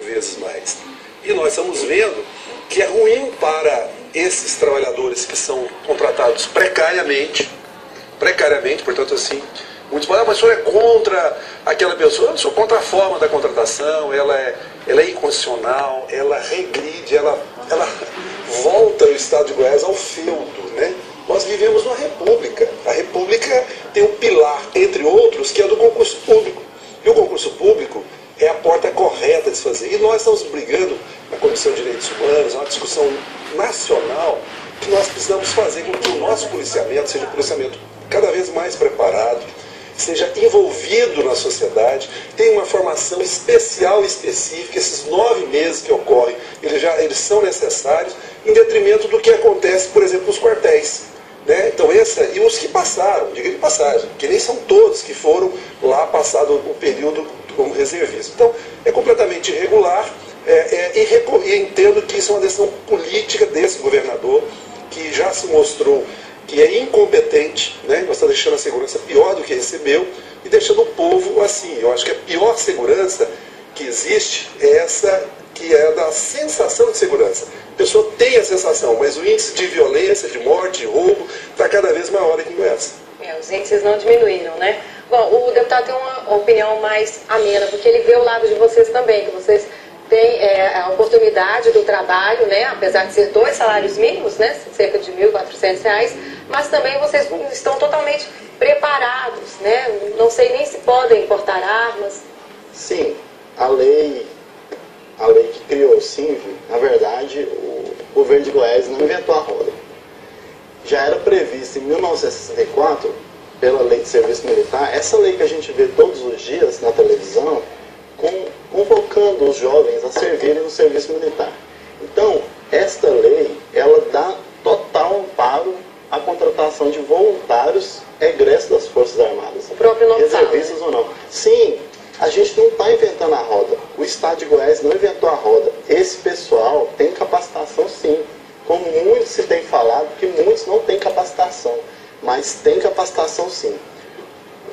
vezes mais. E nós estamos vendo que é ruim para esses trabalhadores que são contratados precariamente, portanto assim, muitos falam, mas o senhor é contra aquela pessoa? Eu sou contra a forma da contratação, ela é inconstitucional, ela regride, ela volta o Estado de Goiás ao feudo, né? Nós vivemos numa república. A república tem um pilar, entre outros, que é do concurso público. E o concurso público é a porta correta de se fazer. E nós estamos brigando na Comissão de Direitos Humanos, uma discussão nacional, que nós precisamos fazer com que o nosso policiamento seja um policiamento cada vez mais preparado, seja envolvido na sociedade, tenha uma formação especial e específica. Esses 9 meses que ocorrem, eles são necessários, em detrimento do que acontece, por exemplo, nos quartéis. Né? Então, e os que passaram, diga de passagem, que nem são todos que foram lá passado o período como reservista. Então, é completamente irregular, e entendo que isso é uma decisão política desse governador, que já se mostrou que é incompetente, né? Nós estamos deixando a segurança pior do que recebeu e deixando o povo assim. Eu acho que a pior segurança que existe é essa, que é da sensação de segurança. A pessoa tem a sensação, mas o índice de violência, de morte, de roubo, está cada vez maior aqui em Goiás. Os índices não diminuíram, né? Bom, o deputado tem uma opinião mais amena, porque ele vê o lado de vocês também, que vocês têm a oportunidade do trabalho, né? Apesar de ser 2 salários mínimos, né? Cerca de R$ 1.400, mas também vocês estão totalmente preparados, né? Não sei nem se podem importar armas. Sim, a lei que criou o SINV, na verdade, o governo de Goiás não inventou a roda. Já era prevista em 1964, pela Lei de Serviço Militar, essa lei que a gente vê todos os dias na televisão, convocando os jovens a servirem no serviço militar. Então, esta lei, ela dá total amparo à contratação de voluntários egressos das Forças Armadas. O próprio nome reservistas ou não. Sim, a gente não está inventando a roda. O Estado de Goiás não inventou a roda. Esse pessoal tem capacitação, sim. Como muito se tem falado, que muitos não têm capacitação. Mas tem capacitação, sim.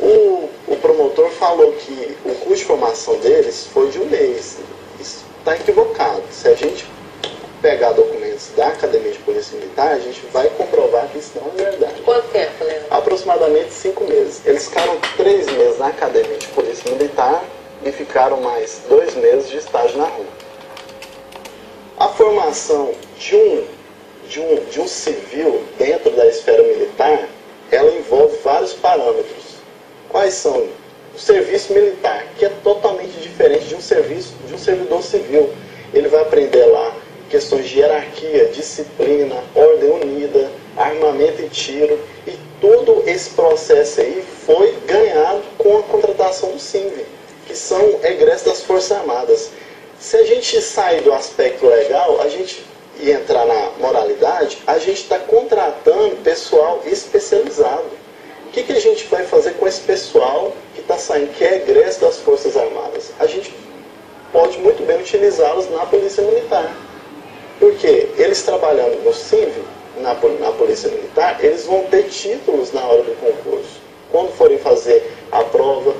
O promotor falou que o custo de formação deles foi de 1 mês. Isso está equivocado. Se a gente pegar documentos da Academia de Polícia Militar, a gente vai comprovar que isso não é verdade. Quanto tempo, Leandro? Aproximadamente 5 meses. Eles ficaram 3 meses na Academia de Polícia Militar e ficaram mais 2 meses de estágio na rua. A formação de um civil dentro da esfera militar, ela envolve vários parâmetros. Quais são? O serviço militar, que é totalmente diferente de um servidor civil. Ele vai aprender lá questões de hierarquia, disciplina, ordem unida, armamento e tiro. E todo esse processo aí foi ganhado com a contratação do SINV, que são egressos das Forças Armadas. Se a gente sair do aspecto legal, e entrar na moralidade, a gente está contratando pessoal especializado. O que a gente vai fazer com esse pessoal que está saindo, que é egresso das Forças Armadas? A gente pode muito bem utilizá-los na Polícia Militar. Porque eles trabalhando no SINV, na Polícia Militar, eles vão ter títulos na hora do concurso. Quando forem fazer a prova,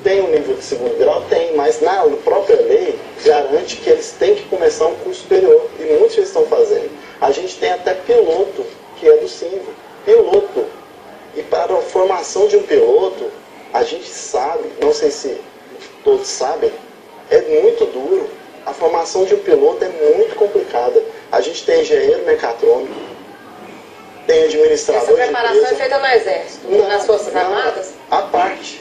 tem um nível de 2º grau? Tem, mas na própria lei garante que eles têm que começar um curso superior. E muitos já estão fazendo. A gente tem até piloto, que é do SINV. Piloto. E para a formação de um piloto, a gente sabe, não sei se todos sabem, é muito duro. A formação de um piloto é muito complicada. A gente tem engenheiro mecatrônico, tem administrador de empresa. Essa preparação é feita no Exército, nas Forças Armadas? À parte.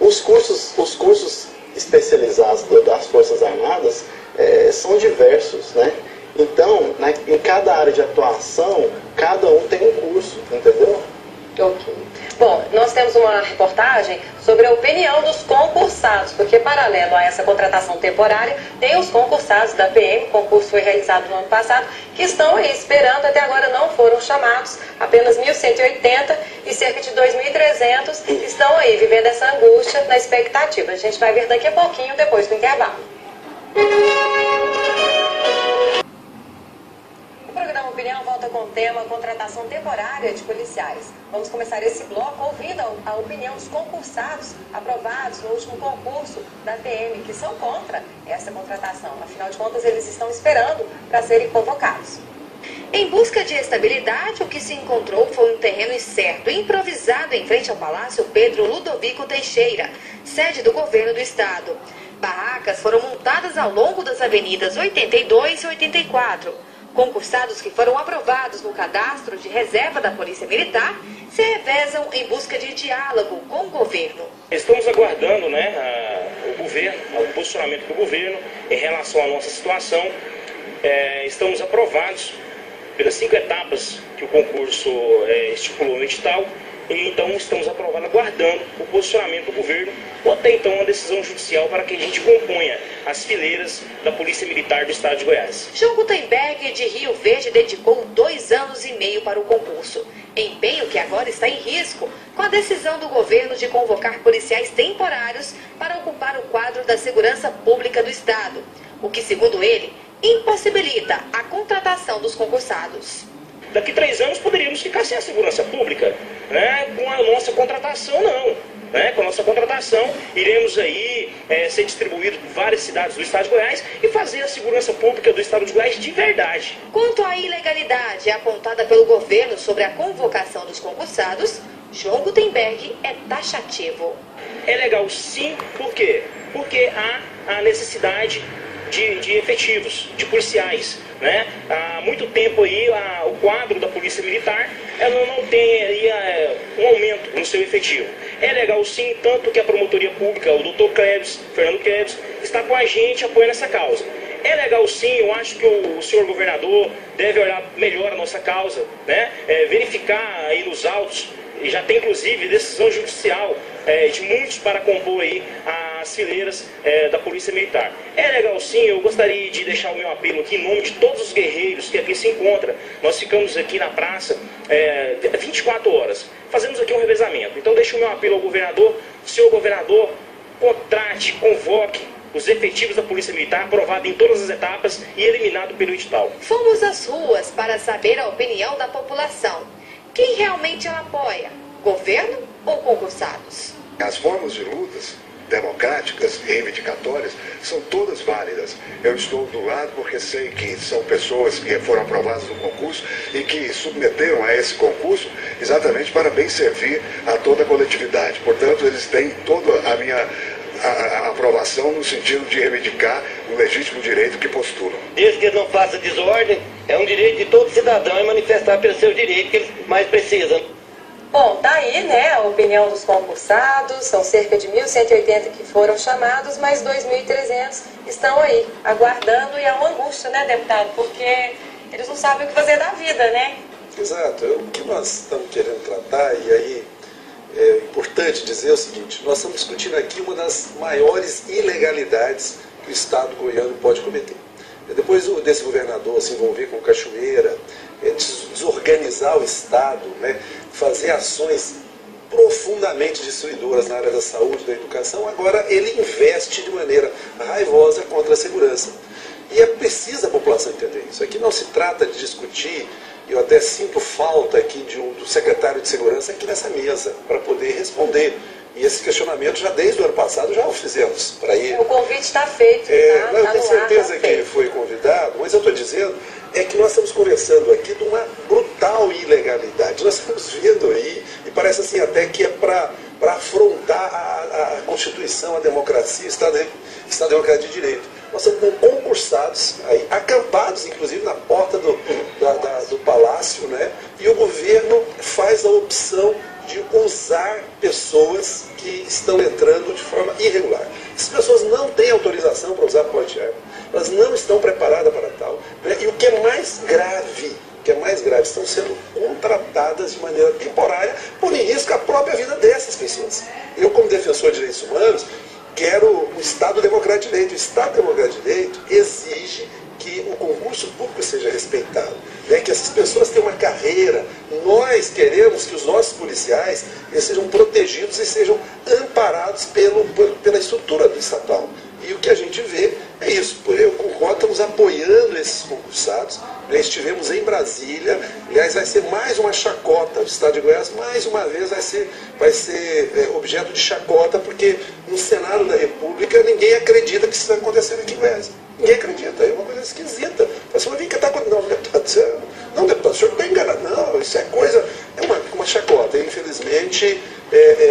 Os cursos especializados das Forças Armadas são diversos, né? Então, em cada área de atuação, cada um tem um curso, entendeu? Ok. Bom, nós temos uma reportagem sobre a opinião dos concursados, porque paralelo a essa contratação temporária, tem os concursados da PM, o concurso foi realizado no ano passado, que estão aí esperando, até agora não foram chamados, apenas 1.180 e cerca de 2.300 estão aí vivendo essa angústia na expectativa. A gente vai ver daqui a pouquinho, depois do intervalo. O programa Opinião volta volta com o tema contratação temporária de policiais. Vamos começar esse bloco ouvindo a opinião dos concursados aprovados no último concurso da PM, que são contra essa contratação. Afinal de contas, eles estão esperando para serem convocados. Em busca de estabilidade, o que se encontrou foi um terreno incerto, improvisado em frente ao Palácio Pedro Ludovico Teixeira, sede do governo do estado. Barracas foram montadas ao longo das avenidas 82 e 84. Concursados que foram aprovados no cadastro de reserva da Polícia Militar se revezam em busca de diálogo com o governo. Estamos aguardando o governo, o posicionamento do governo em relação à nossa situação. Estamos aprovados pelas 5 etapas que o concurso estipulou no edital. E então estamos aprovados, aguardando o posicionamento do governo ou até então uma decisão judicial para que a gente componha as fileiras da Polícia Militar do Estado de Goiás. João Gutenberg, de Rio Verde, dedicou 2 anos e meio para o concurso. Empenho que agora está em risco com a decisão do governo de convocar policiais temporários para ocupar o quadro da segurança pública do Estado, o que, segundo ele, impossibilita a contratação dos concursados. Daqui 3 anos poderíamos ficar sem a segurança pública, com a nossa contratação não. Com a nossa contratação iremos aí ser distribuídos por várias cidades do estado de Goiás e fazer a segurança pública do estado de Goiás de verdade. Quanto à ilegalidade apontada pelo governo sobre a convocação dos concursados, João Gutenberg é taxativo. É legal sim, por quê? Porque há a necessidade de efetivos, de policiais. Há muito tempo aí o quadro da Polícia Militar ela não tem aí, um aumento no seu efetivo. É legal sim, tanto que a Promotoria Pública, o Dr. Fernando Krebs, está com a gente apoiando essa causa. É legal sim, eu acho que o senhor governador deve olhar melhor a nossa causa, verificar aí nos autos, e já tem inclusive decisão judicial de muitos para compor aí as fileiras da Polícia Militar. É legal sim, eu gostaria de deixar o meu apelo aqui em nome de todos os guerreiros que aqui se encontram. Nós ficamos aqui na praça 24 horas, fazemos aqui um revezamento. Então deixo o meu apelo ao governador, senhor governador, contrate, convoque os efetivos da Polícia Militar, aprovado em todas as etapas e eliminado pelo edital. Fomos às ruas para saber a opinião da população. Quem realmente ela apoia? Governo ou concursados? As formas de lutas democráticas e reivindicatórias são todas válidas. Eu estou do lado porque sei que são pessoas que foram aprovadas no concurso e que submeteram a esse concurso exatamente para bem servir a toda a coletividade. Portanto, eles têm toda a minha aprovação no sentido de reivindicar o legítimo direito que postulam. Desde que eles não façam desordem, é um direito de todo cidadão manifestar pelo seu direito que eles mais precisam. Bom, tá aí, a opinião dos concursados, são cerca de 1.180 que foram chamados, mas 2.300 estão aí, aguardando, e é uma angústia, deputado, porque eles não sabem o que fazer da vida, Exato, o que nós estamos querendo tratar, e aí é importante dizer o seguinte, nós estamos discutindo aqui uma das maiores ilegalidades que o Estado goiano pode cometer. Depois desse governador se envolver com Cachoeira, desorganizar o Estado, fazer ações profundamente destruidoras na área da saúde, da educação, agora ele investe de maneira raivosa contra a segurança. E é preciso a população entender isso. Aqui não se trata de discutir, eu até sinto falta aqui do secretário de Segurança aqui nessa mesa, para poder responder. E esse questionamento já desde o ano passado já o fizemos para ele. O convite está feito. Eu tenho certeza que ele foi convidado, mas eu estou dizendo que nós estamos conversando aqui de uma brutal ilegalidade. Nós estamos vendo aí, e parece assim até que é para afrontar a Constituição, a democracia, o Estado Democrático de Direito. Nós estamos com concursados aí, acampados inclusive na porta do palácio, e o governo faz a opção de usar pessoas que estão entrando de forma irregular. Essas pessoas não têm autorização para usar porte de arma, elas não estão preparadas para tal. E o que é mais grave, estão sendo contratadas de maneira temporária, pondo em risco a própria vida dessas pessoas. Eu, como defensor de direitos humanos, quero um Estado Democrático de Direito. O Estado Democrático de Direito exige que o concurso público seja respeitado, que essas pessoas tenham uma carreira. Nós queremos que os nossos policiais sejam protegidos e sejam amparados pela estrutura do estatal. E o que a gente vê é isso. Eu concordo, estamos apoiando esses concursados, Estivemos em Brasília, aliás, vai ser mais uma chacota. O Estado de Goiás, mais uma vez, vai ser objeto de chacota, porque no Senado da República ninguém acredita que isso está acontecendo aqui em Goiás. Ninguém acredita, é uma coisa esquisita. Você vai vir que está acontecendo. Não, deputado, o senhor está enganado. Não, isso é coisa, é uma chacota. Infelizmente,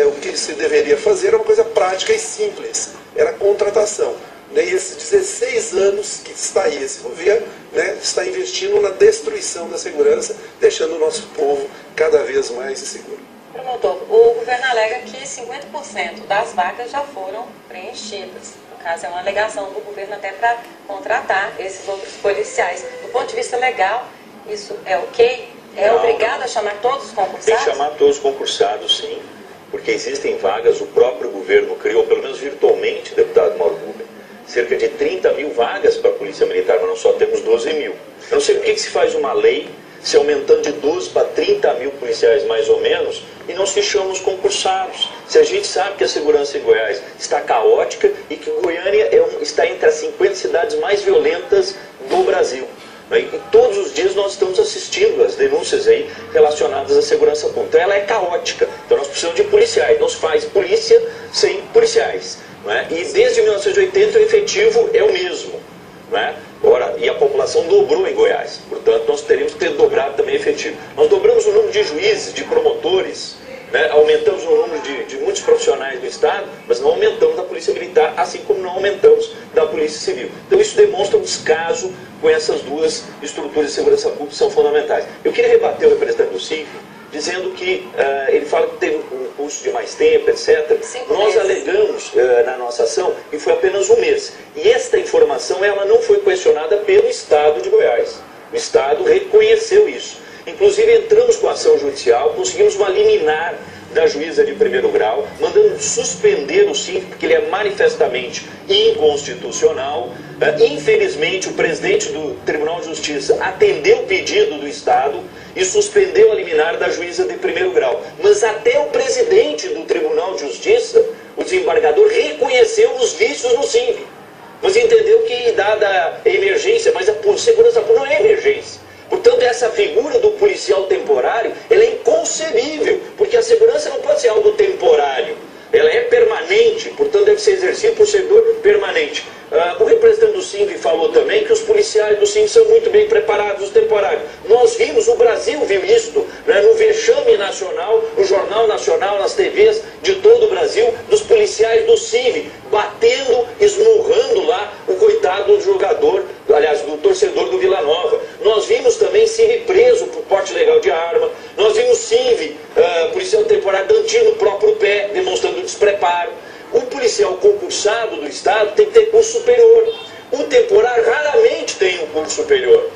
o que se deveria fazer é uma coisa prática e simples. Era contratação. E esses 16 anos que está aí, esse governo, está investindo na destruição da segurança, deixando o nosso povo cada vez mais inseguro. Promotor, o governo alega que 50% das vagas já foram preenchidas. No caso, é uma alegação do governo até para contratar esses outros policiais. Do ponto de vista legal, isso é ok? É obrigado a chamar todos os concursados? Tem que chamar todos os concursados, sim, porque existem vagas, o próprio governo criou, pelo menos virtualmente, deputado Mauro Huber, cerca de 30 mil vagas para a Polícia Militar, mas nós só temos 12 mil. Eu não sei por que se faz uma lei se aumentando de 12 para 30 mil policiais mais ou menos e não se chama os concursados. Se a gente sabe que a segurança em Goiás está caótica e que Goiânia está entre as 50 cidades mais violentas do Brasil. E todos os dias nós estamos assistindo as denúncias aí relacionadas à segurança pública. Então ela é caótica. Então nós precisamos de policiais. Não se faz polícia sem policiais. Não é? E desde 1980 o efetivo é o mesmo. Não é? Ora, e a população dobrou em Goiás. Portanto, nós teremos que ter dobrado também o efetivo. Nós dobramos o número de juízes, de promotores, né? Aumentamos o número de muitos profissionais do Estado, mas não aumentamos da Polícia Militar, assim como não aumentamos da Polícia Civil. Então isso demonstra um descaso com essas duas estruturas de segurança pública que são fundamentais. Eu queria rebater o representante do CIF, dizendo que ele fala que teve um curso de mais tempo, etc. Nós alegamos na nossa ação e foi apenas um mês. E esta informação ela não foi questionada pelo Estado de Goiás. O Estado reconheceu isso. Inclusive entramos com a ação judicial, conseguimos uma liminar da juíza de primeiro grau, mandando suspender o CIF, porque ele é manifestamente inconstitucional. Infelizmente, o presidente do Tribunal de Justiça atendeu o pedido do Estado e suspendeu a liminar da juíza de primeiro grau. Mas até o presidente do Tribunal de Justiça, o desembargador, reconheceu os vícios no CIF. Mas entendeu que, dada a emergência, mas a segurança pública não é emergência. Portanto, essa figura do policial temporário, ela é inconcebível, porque a segurança não pode ser algo temporário. Ela é permanente, portanto deve ser exercida por servidor permanente. O representante do CINV falou também que os policiais do CINV são muito bem preparados, os temporários. Nós vimos, o Brasil viu isto, né, no vexame nacional, no Jornal Nacional, nas TVs de todo o Brasil, dos policiais do CINV, batendo, esmurrando lá o coitado do jogador, aliás, do torcedor do Vila Nova. Nós vimos também CINV preso por porte ilegal de arma. Nós vimos CINV, policial temporário, dando tiro no próprio pé, demonstrando despreparo. O policial concursado do Estado tem que ter curso superior. O temporário raramente tem um curso superior.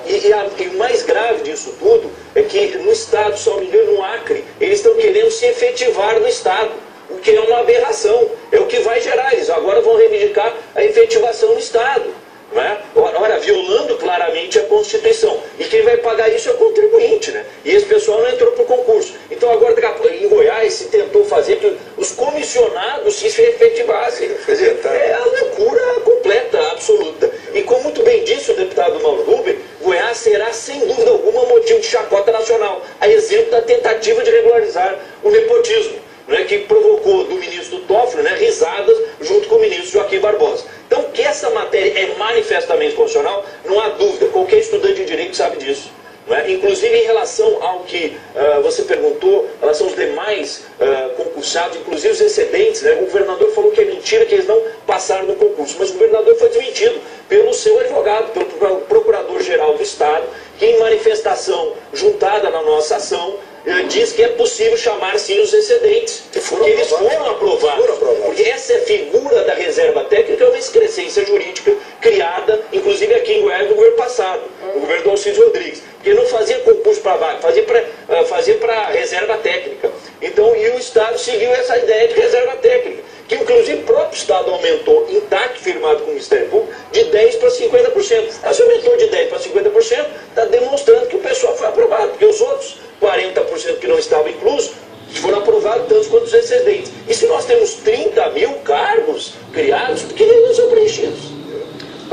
E o mais grave disso tudo é que no Estado, se não me engano, no Acre, eles estão querendo se efetivar no Estado, o que é uma aberração. É o que vai gerar. Eles agora vão reivindicar a efetivação no Estado. Não é? Ora, violando claramente a Constituição. E quem vai pagar isso é o contribuinte, né? E esse pessoal não entrou para o concurso. Então agora em Goiás se tentou fazer que os comissionados se efetivassem. Quer dizer, é a loucura completa, absoluta. E como muito bem disse o deputado Mauro Huber, Goiás será sem dúvida alguma motivo de chacota nacional. A exemplo da tentativa de regularizar o nepotismo, né, que provocou do ministro Toffoli, né, risadas junto com o ministro Joaquim Barbosa. Então, que essa matéria é manifestamente constitucional, não há dúvida. Qualquer estudante de direito sabe disso. Não é? Inclusive, em relação ao que você perguntou, em relação aos demais concursados, inclusive os excedentes, né, o governador falou que é mentira que eles não passaram no concurso. Mas o governador foi desmentido pelo seu advogado, pelo procurador-geral do Estado, que em manifestação juntada na nossa ação, diz que é possível chamar sim os excedentes, porque eles foram aprovados. Porque essa figura da reserva técnica é uma excrescência jurídica criada, inclusive aqui em Goiás, no governo passado, no governo do Alcides Rodrigues, porque não fazia concurso para vaga, fazia para reserva técnica. Então, e o Estado seguiu essa ideia de reserva técnica, que inclusive o próprio Estado aumentou, em TAC firmado com o Ministério Público, de 10% para 50%. Mas se aumentou de 10% para 50%, está demonstrando que o pessoal foi aprovado, porque os outros 40% que não estavam inclusos foram aprovados tantos quanto os excedentes. E se nós temos 30 mil cargos criados, por que eles não são preenchidos?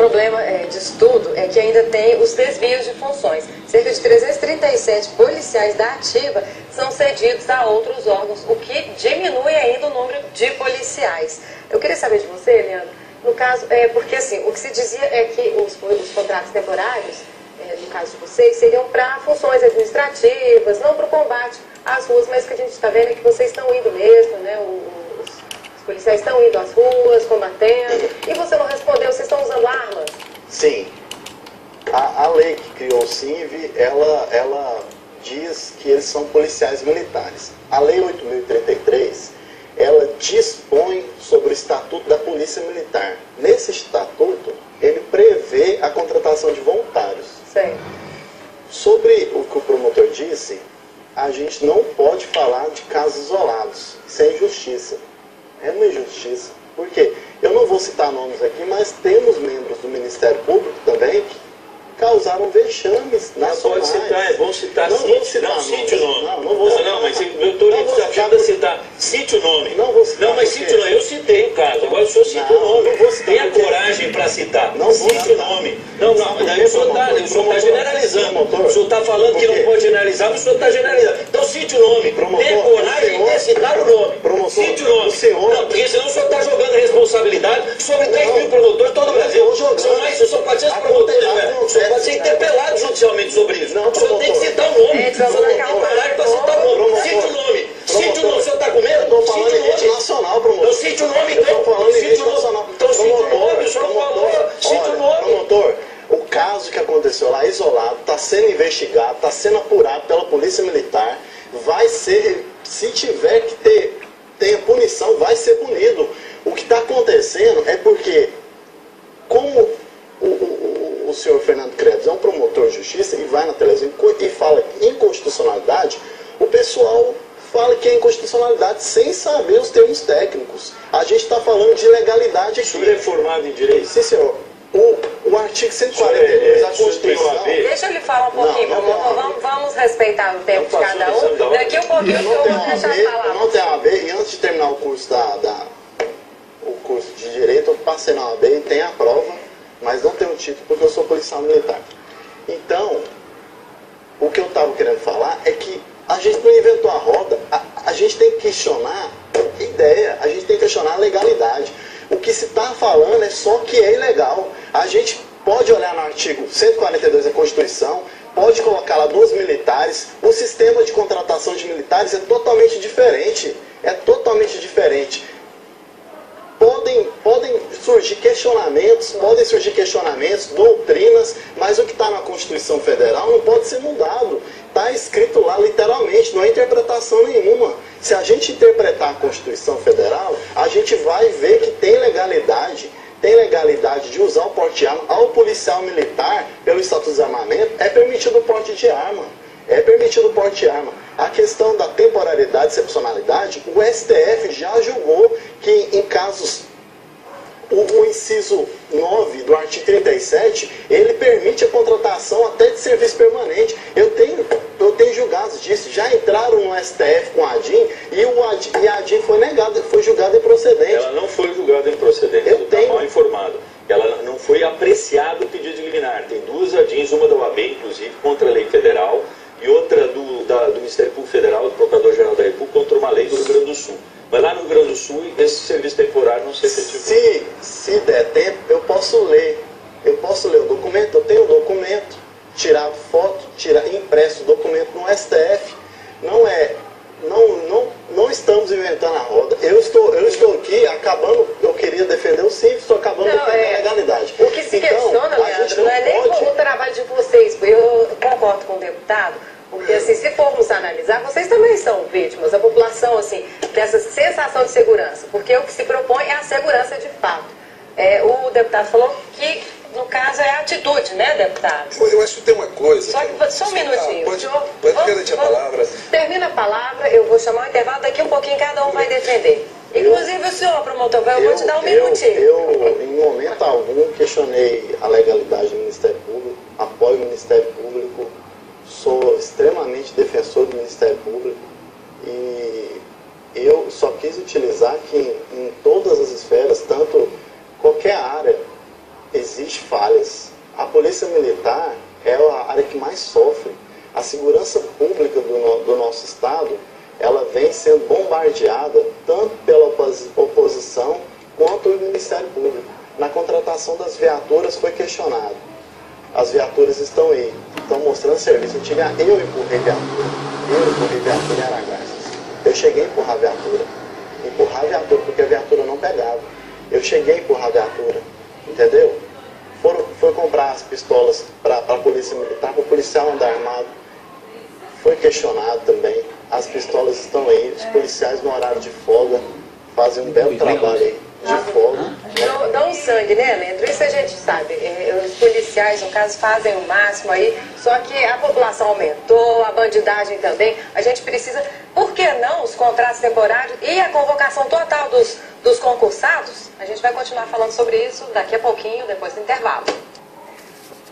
problema disso tudo é que ainda tem os desvios de funções. Cerca de 337 policiais da ativa são cedidos a outros órgãos, o que diminui ainda o número de policiais. Eu queria saber de você, Leandro, no caso, porque assim, o que se dizia é que os contratos temporários, no caso de vocês, seriam para funções administrativas, não para o combate às ruas, mas o que a gente está vendo é que vocês estão indo mesmo, né? Os policiais estão indo às ruas, combatendo, e você não respondeu, vocês estão usando armas? Sim. A lei que criou o CINV, ela diz que eles são policiais militares. A Lei 8.033, ela dispõe sobre o Estatuto da Polícia Militar. Nesse Estatuto, ele prevê a contratação de voluntários. Sim. Sobre o que o promotor disse, a gente não pode falar de casos isolados. Isso é injustiça. É uma injustiça. Por quê? Eu não vou citar nomes aqui, mas temos membros do Ministério Público também que causaram vexames nacionais. Pode citar, é bom citar. Não cite, vou citar não cite o nome. Não vou citar. Não, mas eu estou lhe desafiando a citar. Cite o nome. Não vou citar. Não, mas cite o nome. Eu citei o caso, agora o senhor cita o nome. Não vou citar. Tenha coragem para citar. Não cite o nome. Não, mas daí o senhor está generalizando. O senhor está falando que não pode generalizar, mas o senhor está generalizando. Então cite o nome. Tenha coragem de citar o nome. Cite o nome. Não, porque senão o senhor está jogando a responsabilidade sobre 10 mil promotores de todo o Brasil. São mais, só pode ser promotores, o senhor pode ser interpelado judicialmente sobre isso. O senhor tem que citar o nome. O senhor tem que ter coragem para citar o nome. Cite o nome. Cite o nome. O senhor está com medo? Eu estou falando em rede nacional, promotor. Então cite o nome, Eu estou falando em rede nacional. Então cite o nome, o senhor falou. Cite o nome. Promotor, o caso que aconteceu lá isolado, está sendo investigado, está sendo apurado pela Polícia Militar, vai ser, se tiver que ter punição, vai ser punido. O que está acontecendo é porque, como o senhor Fernando Krebs é um promotor de justiça e vai na televisão e fala inconstitucionalidade, o pessoal fala que é inconstitucionalidade sem saber os termos técnicos. A gente está falando de legalidade aqui. O senhor é formado em direito? Sim, senhor. O artigo 142 da Constituição... Deixa eu lhe falar um pouquinho, promotor. Vamos respeitar o tempo de cada um. Daqui a pouquinho eu vou deixar falar. Eu não tenho a OAB e antes de terminar o curso o curso de Direito, eu passei na OAB e tenho a prova, mas não tenho o título porque eu sou policial militar. Então, o que eu estava querendo falar é que a gente não inventou a roda, a gente tem que questionar a ideia, a gente tem que questionar a legalidade. O que se está falando é só que é ilegal. A gente pode olhar no artigo 142 da Constituição, pode colocar lá 2 militares. O sistema de contratação de militares é totalmente diferente. É totalmente diferente. Podem surgir questionamentos, doutrinas, mas o que está na Constituição Federal não pode ser mudado. Está escrito lá literalmente, não é interpretação nenhuma. Se a gente interpretar a Constituição Federal, a gente vai ver que tem legalidade de usar o porte de arma. Ao policial militar, pelo Estatuto do Desarmamento, é permitido o porte de arma. A questão da temporalidade e excepcionalidade, o STF já julgou que em casos, o inciso 9 do artigo 37, ele permite a contratação até de serviço permanente. Eu tenho julgados disso, já entraram no STF com a ADIM e a ADIM foi julgada improcedente. Ela não foi julgada improcedente, está mal informado. Ela não foi apreciado o pedido de liminar. Tem 2 ADIMs, uma da OAB, inclusive, contra a lei federal, e outra do Ministério Público Federal, do Procurador-Geral da República, contra uma lei do Rio Grande do Sul. Mas lá no Rio Grande do Sul, esse serviço temporário não se efetivou. Se der tempo, eu posso ler o documento, eu tenho o documento, tirar foto, impresso o documento no STF. Não estamos inventando a roda. Eu estou aqui acabando, eu queria defender o CINV, estou acabando defendendo a legalidade. O que se questiona, Leandro, não é nem o trabalho de vocês. Eu concordo com o deputado, porque assim, se formos analisar, vocês também são vítimas, a população, assim, dessa sensação de segurança, porque o que se propõe é a segurança de fato. O deputado falou que, no caso, é a atitude, né, deputado? Eu acho que tem uma coisa... Só um minutinho. Pode garantir a palavra. Termina a palavra, eu vou chamar o intervalo, daqui um pouquinho cada um vai defender. Inclusive o senhor, promotor, eu vou te dar um minutinho. Eu, em momento algum, questionei a legalidade do Ministério Público, apoio o Ministério Público, sou extremamente defensor do Ministério Público e eu só quis utilizar que em todas as esferas, tanto qualquer área, Existem falhas. A polícia militar é a área que mais sofre. A segurança pública do nosso estado, ela vem sendo bombardeada tanto pela oposição quanto o Ministério Público. Na contratação das viaturas foi questionado. As viaturas estão aí, estão mostrando serviço. Eu empurrei viatura em Araguaças. Eu cheguei a empurrar a viatura porque a viatura não pegava. Eu cheguei a empurrar a viatura, entendeu? Foi comprar as pistolas para a polícia militar, para o policial andar armado. Foi questionado também. As pistolas estão aí, os policiais no horário de folga fazem um belo trabalho aí, de folga. Dão sangue, né, Leandro? Isso a gente sabe. Os policiais, no caso, fazem o máximo aí, só que a população aumentou, a bandidagem também. A gente precisa, por que não, os contratos temporários e a convocação total dos concursados? A gente vai continuar falando sobre isso daqui a pouquinho, depois do intervalo.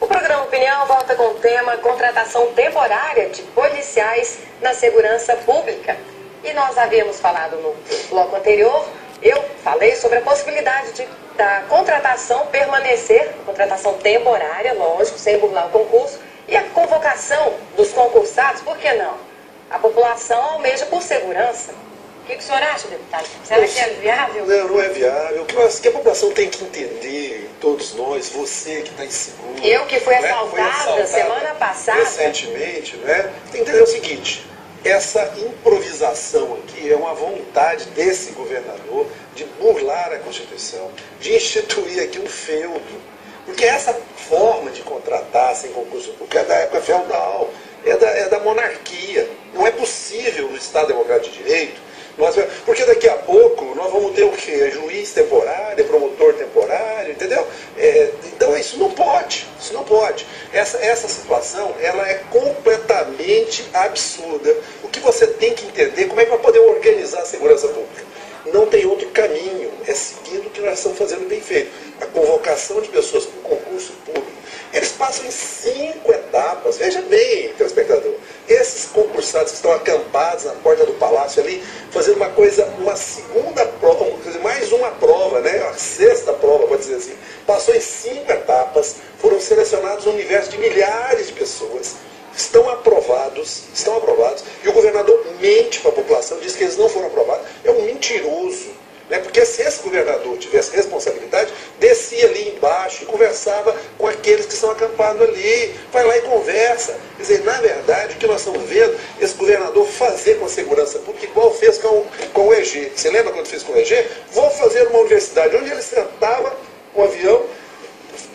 O programa Opinião volta com o tema contratação temporária de policiais na segurança pública. E nós havíamos falado no bloco anterior, eu falei sobre a possibilidade da contratação permanecer, contratação temporária, lógico, sem burlar o concurso, e a convocação dos concursados, por que não? A população almeja por segurança. O que o senhor acha, deputado? Será que é viável? Não, não é viável. O que a população tem que entender, todos nós, você que está inseguro... Eu que fui assaltada semana passada... Recentemente, né? Tem que entender o seguinte, essa improvisação aqui é uma vontade desse governador de burlar a Constituição, de instituir aqui um feudo. Porque essa forma de contratar sem concurso público é da época feudal, é da monarquia. Não é possível no Estado Democrático de Direito. Porque daqui a pouco nós vamos ter o quê? Juiz temporário, promotor temporário, entendeu? Então isso não pode, isso não pode. Essa situação, ela é completamente absurda. O que você tem que entender, como é que vai poder organizar a segurança pública? Não tem outro caminho, é seguindo o que nós estamos fazendo bem feito. A convocação de pessoas para o concurso público. Eles passam em 5 etapas. Veja bem, telespectador. Esses concursados que estão acampados na porta do palácio ali, fazendo uma segunda prova, mais uma prova, né? A 6ª prova, pode dizer assim. Passou em 5 etapas, foram selecionados um universo de milhares de pessoas. Estão aprovados, e o governador mente para a população, diz que eles não foram aprovados. É um mentiroso. Né? Porque se esse governador tivesse responsabilidade, descia ali embaixo e conversava com aqueles que estão acampados ali, vai lá e conversa. Quer dizer, na verdade, o que nós estamos vendo, esse governador fazer com a segurança pública, igual fez com o EG. Você lembra quando fez com o EG? Vou fazer uma universidade, onde ele sentava um avião,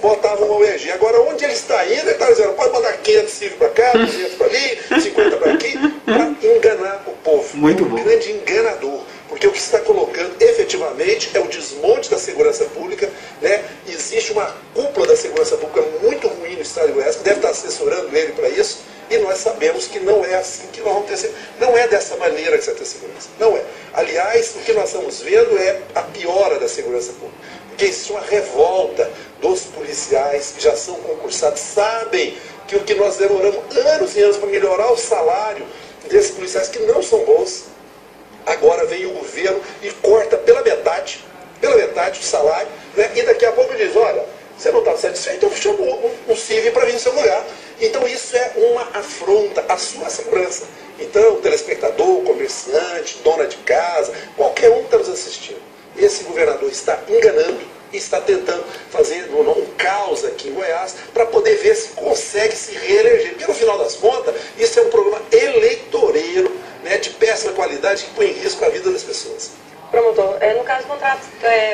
botava uma UEG. Agora, onde ele está indo, ele está dizendo, pode mandar 500 civis para cá, 200 para ali, 50 para aqui, para enganar o povo. Muito bom. Um grande enganador. Porque o que se está colocando efetivamente é o desmonte da segurança pública, né? Existe uma cúpula da segurança pública muito ruim no estado de Goiás, que deve estar assessorando ele para isso, e nós sabemos que não é assim que nós vamos ter segurança. Não é dessa maneira que você vai ter segurança. Não é. Aliás, o que nós estamos vendo é a piora da segurança pública. Porque existe uma revolta dos policiais que já são concursados, sabem que o que nós demoramos anos e anos para melhorar o salário desses policiais que não são bons. Agora vem o governo e corta pela metade o salário, né? E daqui a pouco diz, olha, você não está satisfeito, eu chamo um civil para vir no seu lugar. Então isso é uma afronta à sua segurança. Então, telespectador, comerciante, dona de casa, qualquer um que está nos assistindo, esse governador está enganando e está tentando fazer um caos aqui em Goiás para poder ver se consegue se reeleger. Porque no final das contas, isso é um programa eleitoreiro, né, de péssima qualidade que põe em risco a vida das pessoas. Promotor, no caso o contrato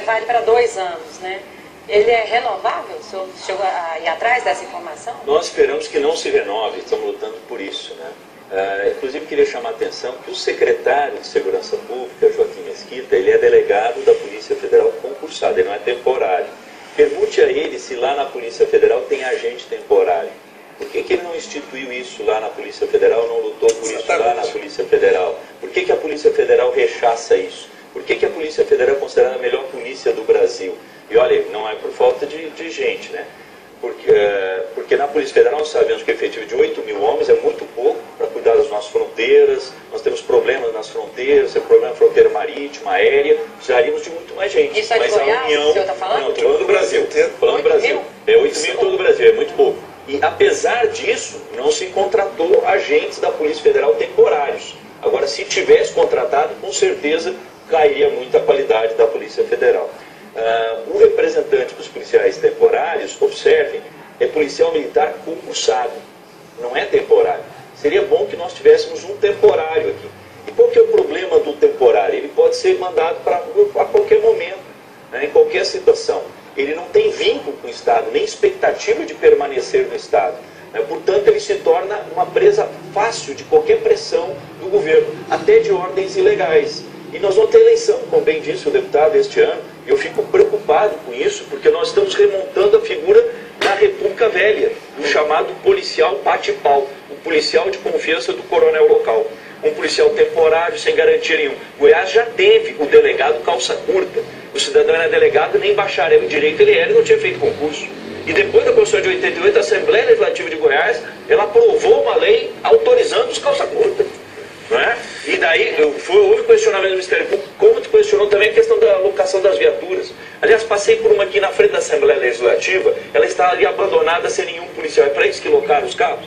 vale para 2 anos, né? Ele é renovável? O senhor chegou a ir atrás dessa informação? Nós esperamos que não se renove, estamos lutando por isso, né? Inclusive queria chamar a atenção que o secretário de Segurança Pública, Joaquim Mesquita, ele é delegado da Polícia Federal concursado, ele não é temporário. Pergunte a ele se lá na Polícia Federal tem agente temporário. Por que ele não instituiu isso lá na Polícia Federal, não lutou por isso lá na Polícia Federal? Por que a Polícia Federal rechaça isso? Por que a Polícia Federal é considerada a melhor polícia do Brasil? E olha, não é por falta de gente, né? Porque na Polícia Federal nós sabemos que o efetivo de 8 mil homens é muito pouco para a cuidar das nossas fronteiras, nós temos problemas nas fronteiras, temos problema na fronteira marítima, aérea, precisaríamos de muito mais gente. Isso é de mas Goiás, a União, o senhor está falando? Não, estou falando do Brasil. Falando do Brasil. É 8 mil em todo o Brasil, é muito pouco. E apesar disso, não se contratou agentes da Polícia Federal temporários. Agora, se tivesse contratado, com certeza cairia muito a qualidade da Polícia Federal. O representante dos policiais temporários, observem, é policial militar concursado, não é temporário. Seria bom que nós tivéssemos um temporário aqui. E qual que é o problema do temporário? Ele pode ser mandado para a rua a qualquer momento, né, em qualquer situação. Ele não tem vínculo com o Estado, nem expectativa de permanecer no Estado. Né? Portanto, ele se torna uma presa fácil de qualquer pressão do governo, até de ordens ilegais. E nós vamos ter eleição, como bem disse o deputado, este ano. Eu fico preocupado com isso, porque nós estamos remontando a figura da República Velha, o chamado policial bate-pau, o policial de confiança do coronel local. Um policial temporário, sem garantia nenhuma. Goiás já teve o delegado calça curta. O cidadão era delegado, nem bacharel em direito ele era e não tinha feito concurso. E depois da Constituição de 88, a Assembleia Legislativa de Goiás, ela aprovou uma lei autorizando os calça curta. Não é? E daí houve questionamento do Ministério Público, como questionou também a questão da alocação das viaturas. Aliás, passei por uma aqui na frente da Assembleia Legislativa, ela está ali abandonada sem nenhum policial. É para isso que locaram os carros?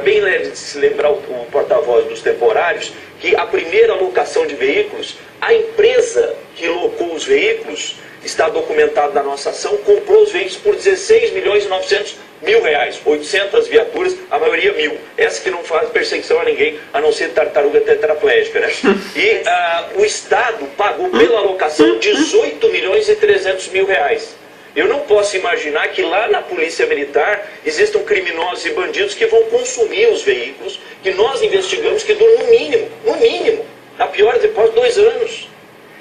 Bem leve de se lembrar o porta-voz dos temporários, que a primeira locação de veículos, a empresa que locou os veículos, está documentado na nossa ação, comprou os veículos por 16 milhões e 900 mil reais, 800 viaturas, a maioria 1.000. Essa que não faz perseguição a ninguém, a não ser tartaruga tetraplégica, né? E o Estado pagou pela alocação 18 milhões e 300 mil reais. Eu não posso imaginar que lá na Polícia Militar existam criminosos e bandidos que vão consumir os veículos, que nós investigamos que duram no mínimo, a pior depois de 2 anos.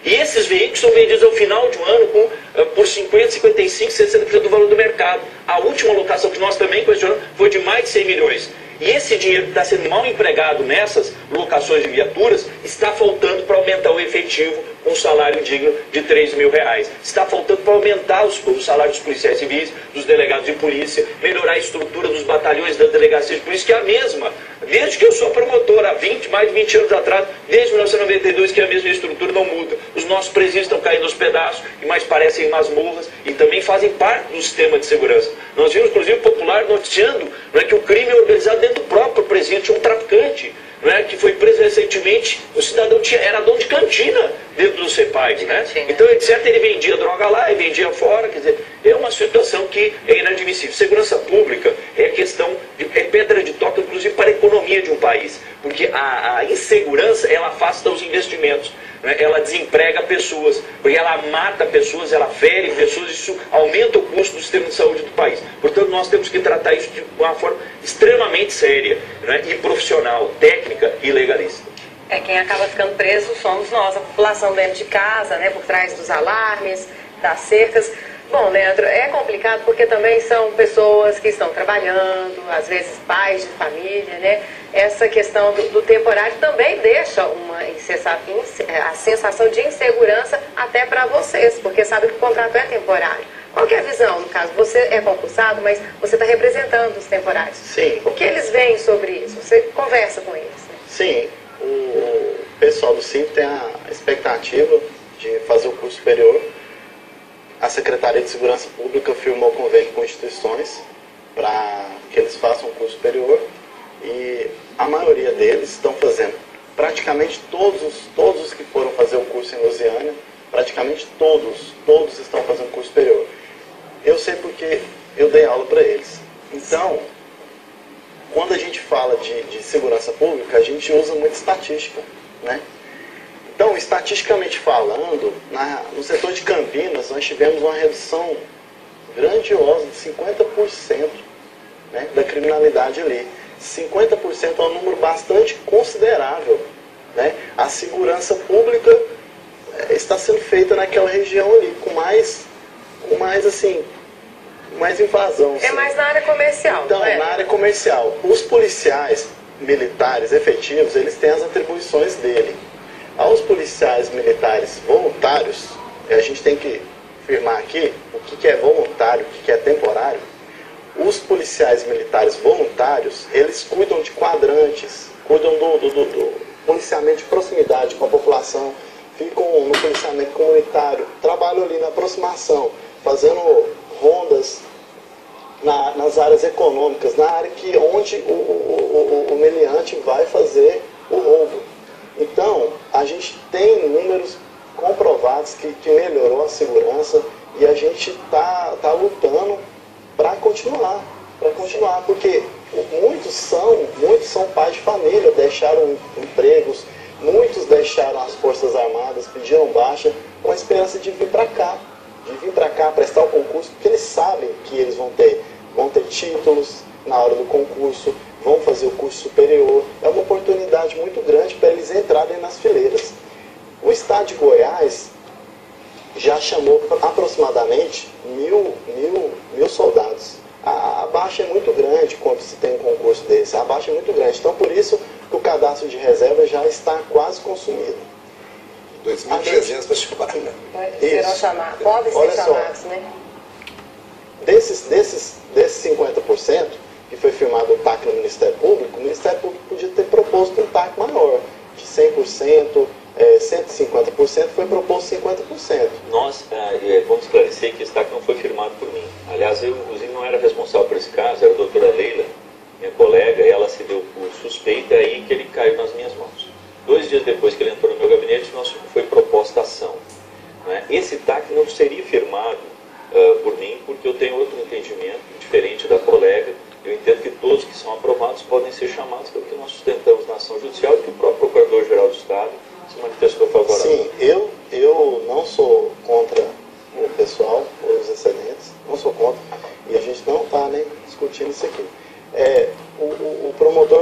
E esses veículos são vendidos ao final de um ano por 50, 55, 60% do valor do mercado. A última alocação que nós também questionamos foi de mais de 100 milhões. E esse dinheiro que está sendo mal empregado nessas locações de viaturas está faltando para aumentar o efetivo com um salário digno de 3 mil reais. Está faltando para aumentar os salários dos policiais civis, dos delegados de polícia, melhorar a estrutura dos batalhões da delegacia de polícia, que é a mesma. Desde que eu sou promotor, há mais de 20 anos atrás, desde 1992, que a mesma estrutura não muda. Os nossos presídios estão caindo aos pedaços, e mais parecem masmorras, e também fazem parte do sistema de segurança. Nós vimos, inclusive, o Popular noticiando, não é, que o crime é organizado dentro do próprio presídio. Tinha um traficante, não é, que foi preso recentemente, o cidadão era dono de cantina dentro do CEPAG, né? Então, etc., ele vendia droga lá e vendia fora, quer dizer, é uma situação que é inadmissível. Segurança pública é questão, é pedra de toque, inclusive, para a economia de um país, porque a insegurança, ela afasta os investimentos, né? Ela desemprega pessoas, porque ela mata pessoas, ela fere pessoas, isso aumenta o custo do sistema de saúde do país. Portanto, nós temos que tratar isso de uma forma extremamente séria, né? E profissional, técnica e legalista. Quem acaba ficando preso somos nós, a população dentro de casa, né, por trás dos alarmes, das cercas. Bom, Leandro, é complicado porque também são pessoas que estão trabalhando, às vezes pais de família, né? Essa questão do temporário também deixa a sensação de insegurança até para vocês, porque sabe que o contrato é temporário. Qual que é a visão, no caso? Você é concursado, mas você está representando os temporários. Sim. O que eles veem sobre isso? Você conversa com eles, né? Sim. O pessoal do CIMP tem a expectativa de fazer o curso superior. A Secretaria de Segurança Pública firmou convênio com instituições para que eles façam o curso superior e a maioria deles estão fazendo. Praticamente todos os que foram fazer o curso em Lusiânia, praticamente todos estão fazendo curso superior. Eu sei porque eu dei aula para eles. Então, quando a gente fala de segurança pública, a gente usa muita estatística, né? Então, estatisticamente falando, no setor de Campinas, nós tivemos uma redução grandiosa de 50%, né, da criminalidade ali. 50% é um número bastante considerável, né? A segurança pública está sendo feita naquela região ali, com mais invasão. É mais na área comercial. Então, na área comercial. Os policiais militares efetivos, eles têm as atribuições dele. Aos policiais militares voluntários, a gente tem que firmar aqui o que é voluntário, o que é temporário. os policiais militares voluntários, eles cuidam de quadrantes, cuidam do policiamento de proximidade com a população, ficam no policiamento comunitário, trabalham ali na aproximação, fazendo rondas nas áreas econômicas, na área onde o meliante vai fazer o roubo. Então, a gente tem números comprovados que melhorou a segurança e a gente tá lutando para continuar, porque muitos são pais de família, deixaram empregos, muitos deixaram as Forças Armadas, pediram baixa com a esperança de vir para cá, prestar o concurso, porque eles sabem que eles vão ter títulos na hora do concurso, vão fazer o curso superior. É uma oportunidade muito grande para eles entrarem nas fileiras. O estado de Goiás já chamou aproximadamente mil soldados. A baixa é muito grande quando se tem um concurso desse, a baixa é muito grande. Então, por isso que o cadastro de reserva já está quase consumido. 2.300 para chamar. Serão chamados, podem ser chamados, né? Desses 50% que foi firmado o TAC no Ministério Público, o Ministério Público podia ter proposto um TAC maior, de 100%, 150%, foi proposto 50%. Nós vamos esclarecer que esse TAC não foi firmado por mim. Aliás, eu inclusive não era responsável por esse caso, era a doutora Leila, minha colega, e ela se deu por suspeita, é aí que ele caiu nas minhas mãos. 2 dias depois que ele entrou no meu gabinete, foi proposta a ação. Né? Esse TAC não seria firmado por mim, porque eu tenho outro entendimento, diferente da colega. Eu entendo que todos que são aprovados podem ser chamados, pelo que nós sustentamos na ação judicial e que o próprio Procurador-Geral do Estado se manifestou favorável. Sim, eu não sou contra o pessoal, os excedentes, não sou contra, e a gente não está nem discutindo isso aqui. O promotor